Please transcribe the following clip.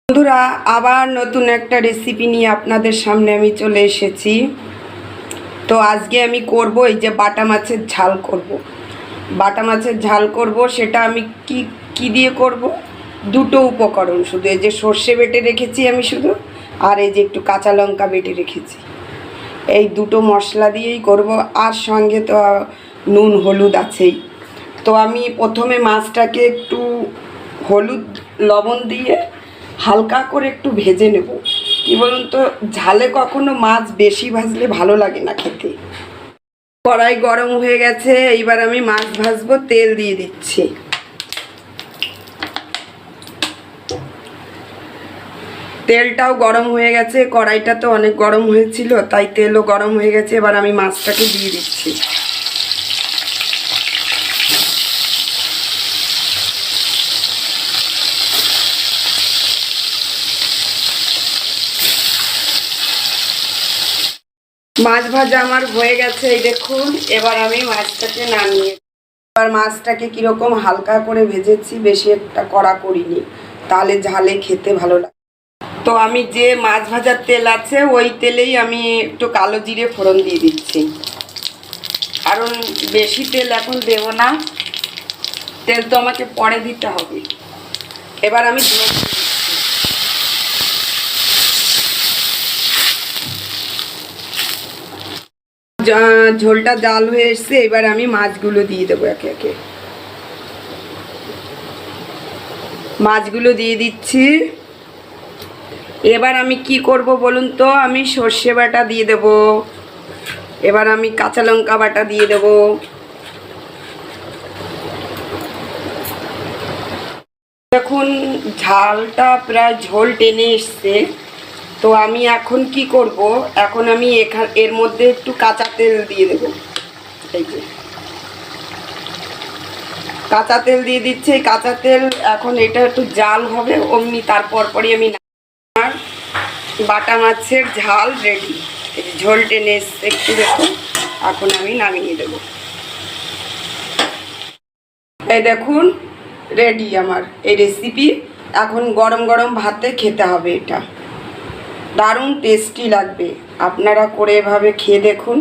বন্ধুরা, আবার নতুন একটা রেসিপি নিয়ে আপনাদের সামনে আমি চলে এসেছি। তো আজকে আমি করব এই যে বাটা মাছের ঝাল করব। বাটা মাছের ঝাল করব, সেটা আমি কি দিয়ে করব? দুটো উপকরণ শুধু, এই যে সর্ষে বেটে রেখেছি আমি শুধু, আর এই যে একটু কাঁচা লঙ্কা বেটে রেখেছি। এই দুটো মশলা দিয়েই করব, আর সঙ্গে তো নুন হলুদ আছেই। তো আমি প্রথমে মাছটাকে একটু হলুদ লবণ দিয়ে হালকা করে একটু ভেজে নেব। কি বলুন তো, ঝালে কখনো মাছ বেশি ভাজলে ভালো লাগে না খেতে। কড়াই গরম হয়ে গেছে, এইবার আমি মাছ ভাজবো। তেল দিয়ে দিচ্ছি। তেলটাও গরম হয়ে গেছে, কড়াইটা তো অনেক গরম হয়েছিল, তাই তেলও গরম হয়ে গেছে। এবার আমি মাছটাকে দিয়ে দিচ্ছি। মাছ ভাজা আমার হয়ে গেছে, এই দেখুন। এবার আমি মাছটাকে নামিয়ে, এবার মাছটাকে কীরকম হালকা করে ভেজেছি, বেশি একটা কড়া করিনি, তাহলে ঝালে খেতে ভালো লাগে। তো আমি যে মাছ ভাজার তেল আছে, ওই তেলেই আমি একটু কালো জিরে ফোড়ন দিয়ে দিচ্ছি, কারণ বেশি তেল এখন দেবো না, তেল তো আমাকে পরে দিতে হবে। এবার আমি ঝোলটা জাল হয়ে এসছে, এবার আমি মাছগুলো দিয়ে দেবো একে একে। মাছগুলো দিয়ে দিচ্ছি। এবার আমি কি করব বলুন তো, আমি সর্ষে বাটা দিয়ে দেব। এবার আমি কাঁচা লঙ্কা বাটা দিয়ে দেব। দেখুন ঝালটা প্রায় ঝোল টেনে এসছে। তো আমি এখন কি করব, এখন আমি এর মধ্যে একটু কাঁচা তেল দিয়ে দেব। এই যে কাঁচা তেল দিয়ে দিচ্ছি। কাঁচা তেল এখন এটা একটু জাল হবে অমনি, তারপর পরই আমি বাটা মাছের ঝাল রেডি। এই ঝোল টেনে এসছে একটু, দেখুন। এখন আমি নামিয়ে দেব। এই দেখুন রেডি আমার এই রেসিপি। এখন গরম গরম ভাতে খেতে হবে, এটা দারুণ টেস্টি লাগবে। আপনারা করে এভাবে খেয়ে দেখুন।